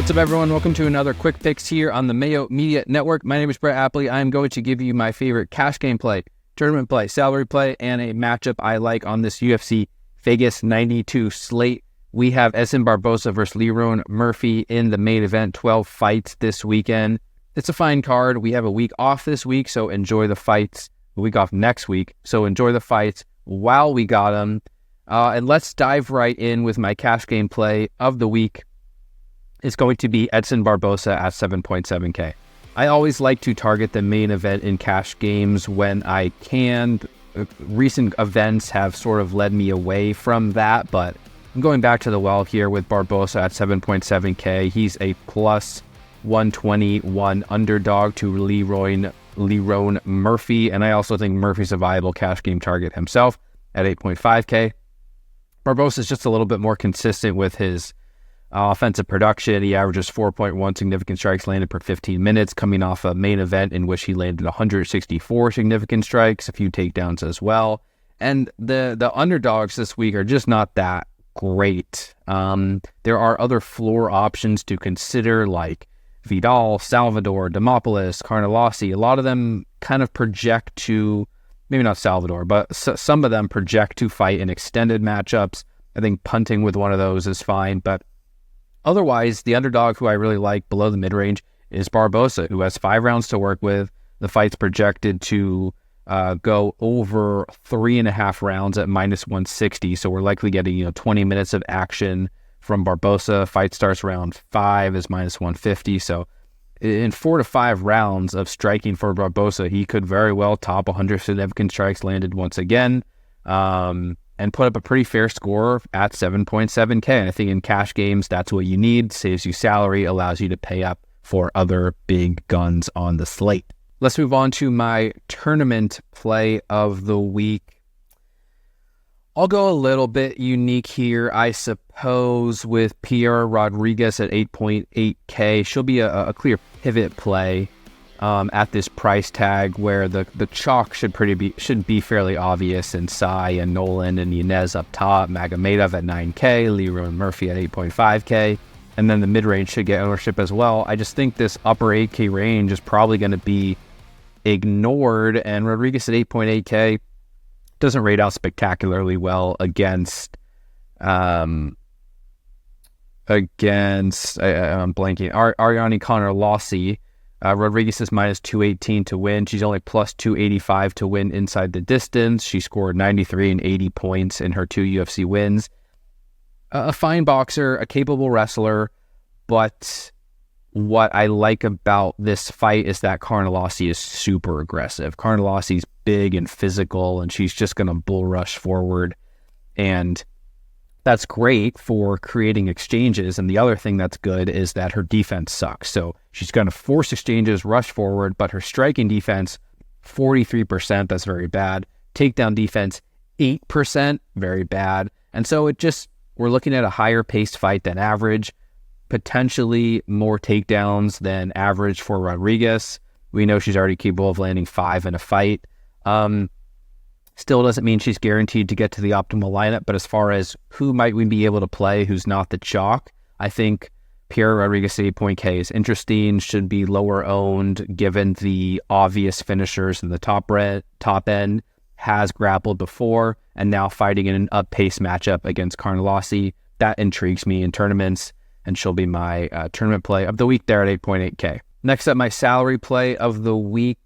What's up, everyone? Welcome to another Quick Picks here on the Mayo Media Network. My name is Brett Appley. I'm going to give you my favorite cash game play, tournament play, salary play, and a matchup I like on this UFC Vegas 92 slate. We have Edson Barboza versus Lerone Murphy in the main event, 12 fights this weekend. It's a fine card. We have a week off this week, so enjoy the fights. A week off next week, so enjoy the fights while we got them. And let's dive right in with my cash game play of the week. It's going to be Edson Barboza at 7.7K. I always like to target the main event in cash games when I can. Recent events have sort of led me away from that, but I'm going back to the well here with Barboza at 7.7K. He's a plus 121 underdog to Lerone Murphy, and I also think Murphy's a viable cash game target himself at 8.5K. Barboza is just a little bit more consistent with his offensive production. He averages 4.1 significant strikes landed per 15 minutes, coming off a main event in which he landed 164 significant strikes, a few takedowns as well. And the underdogs this week are just not that great. There are other floor options to consider, like Vidal, Salvador, Demopoulos, Carnelossi. A lot of them kind of project to, maybe not Salvador, but some of them project to fight in extended matchups. I think punting with one of those is fine, but otherwise, the underdog who I really like below the mid-range is Barboza, who has 5 rounds to work with. The fight's projected to go over 3.5 rounds at minus 160, so we're likely getting 20 minutes of action from Barboza. Fight starts round 5 is minus 150, so in 4 to 5 rounds of striking for Barboza, he could very well top 100 significant strikes landed once again. And put up a pretty fair score at 7.7K. And I think in cash games, that's what you need. Saves you salary, allows you to pay up for other big guns on the slate. Let's move on to my tournament play of the week. I'll go a little bit unique here, I suppose, with Piera Rodriguez at 8.8K. She'll be a clear pivot play at this price tag, where the chalk should be fairly obvious in Sai and Nolan and Yanez up top, Magomedov at 9K, Lerone Murphy at 8.5K, and then the mid-range should get ownership as well. I just think this upper 8K range is probably going to be ignored, and Rodriguez at 8.8K doesn't rate out spectacularly well against I'm blanking, Ariane Conor-Lossi. Rodriguez is minus 218 to win. She's only plus 285 to win inside the distance. She scored 93 and 80 points in her 2 UFC wins. A fine boxer, a capable wrestler, but what I like about this fight is that Carnelossi is super aggressive. Carnelossi's big and physical, and she's just going to bull rush forward, and that's great for creating exchanges. And the other thing that's good is that her defense sucks. So she's going to force exchanges, rush forward, but her striking defense, 43%, that's very bad. Takedown defense, 8%, very bad. And so we're looking at a higher paced fight than average, potentially more takedowns than average for Rodriguez. We know she's already capable of landing 5 in a fight. Still doesn't mean she's guaranteed to get to the optimal lineup, but as far as who might we be able to play who's not the chalk, I think Piera Rodriguez 8.K is interesting, should be lower owned given the obvious finishers in the top end, has grappled before, and now fighting in an up-pace matchup against Carnelossi. That intrigues me in tournaments, and she'll be my tournament play of the week there at 8.8K. Next up, my salary play of the week.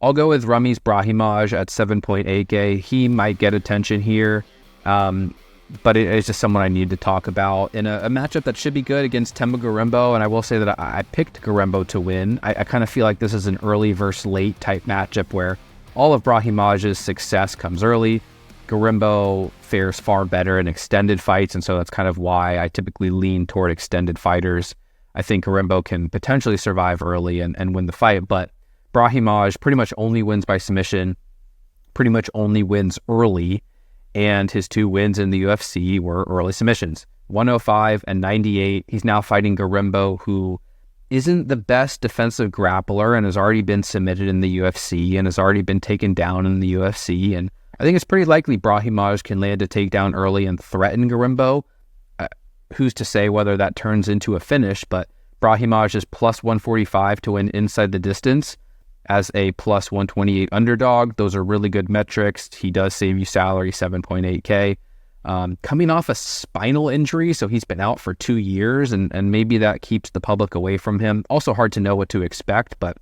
I'll go with Ramiz Brahimaj at 7.8K. He might get attention here, but it is just someone I need to talk about in a matchup that should be good against Themba Gorimbo. And I will say that I picked Gorimbo to win. I kind of feel like this is an early versus late type matchup where all of Brahimaj's success comes early. Gorimbo fares far better in extended fights, and so that's kind of why I typically lean toward extended fighters. I think Gorimbo can potentially survive early and win the fight, but Brahimaj pretty much only wins by submission, pretty much only wins early, and his 2 wins in the UFC were early submissions, 105 and 98. He's now fighting Gorimbo, who isn't the best defensive grappler and has already been submitted in the UFC and has already been taken down in the UFC, and I think it's pretty likely Brahimaj can land a takedown early and threaten Gorimbo. who's to say whether that turns into a finish, but Brahimaj is plus 145 to win inside the distance as a plus 128 underdog. Those are really good metrics. He does save you salary, 7.8K. Coming off a spinal injury, so he's been out for 2 years, and maybe that keeps the public away from him. Also hard to know what to expect, but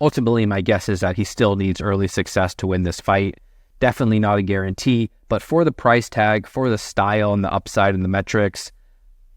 ultimately my guess is that he still needs early success to win this fight. Definitely not a guarantee, but for the price tag, for the style and the upside and the metrics,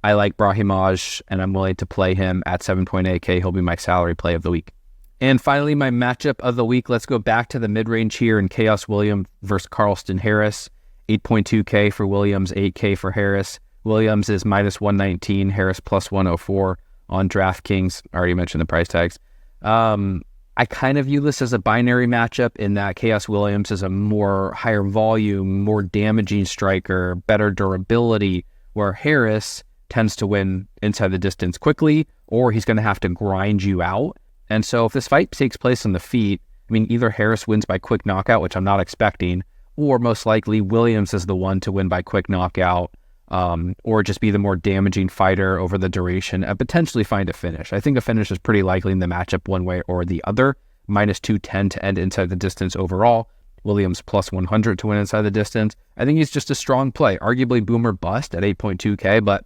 I like Brahimaj, and I'm willing to play him at 7.8K. He'll be my salary play of the week. And finally, my matchup of the week. Let's go back to the mid-range here in Chaos Williams versus Carlston Harris. 8.2K for Williams, 8K for Harris. Williams is minus 119, Harris plus 104 on DraftKings. I already mentioned the price tags. I kind of view this as a binary matchup in that Chaos Williams is a more higher volume, more damaging striker, better durability, where Harris tends to win inside the distance quickly, or he's going to have to grind you out. And so if this fight takes place on the feet, I mean, either Harris wins by quick knockout, which I'm not expecting, or most likely Williams is the one to win by quick knockout, or just be the more damaging fighter over the duration and potentially find a finish. I think a finish is pretty likely in the matchup one way or the other. Minus 210 to end inside the distance overall. Williams plus 100 to win inside the distance. I think he's just a strong play. Arguably boomer bust at 8.2K, but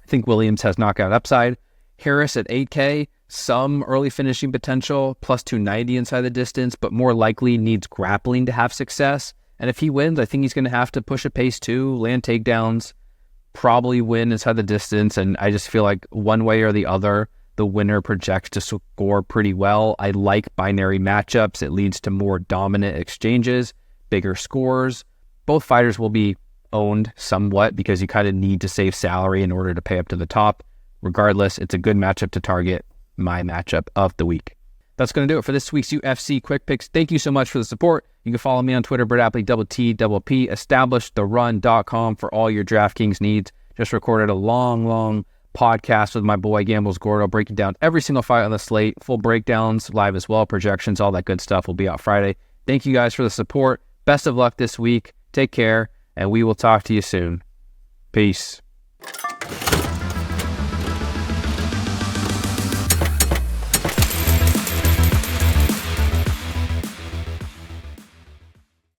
I think Williams has knockout upside. Harris at 8K, some early finishing potential, plus 290 inside the distance, but more likely needs grappling to have success. And if he wins, I think he's going to have to push a pace too, land takedowns, probably win inside the distance. And I just feel like one way or the other, the winner projects to score pretty well. I like binary matchups. It leads to more dominant exchanges, bigger scores. Both fighters will be owned somewhat because you kind of need to save salary in order to pay up to the top. Regardless, it's a good matchup to target. My matchup of the week. That's going to do it for this week's UFC Quick Picks. Thank you so much for the support. You can follow me on Twitter, Appley, _T_P. EstablishTheRun.com for all your DraftKings needs. Just recorded a long podcast with my boy Gambles Gordo, breaking down every single fight on the slate. Full breakdowns, live as well, projections, all that good stuff will be out Friday. Thank you guys for the support. Best of luck this week. Take care, and we will talk to you soon. Peace.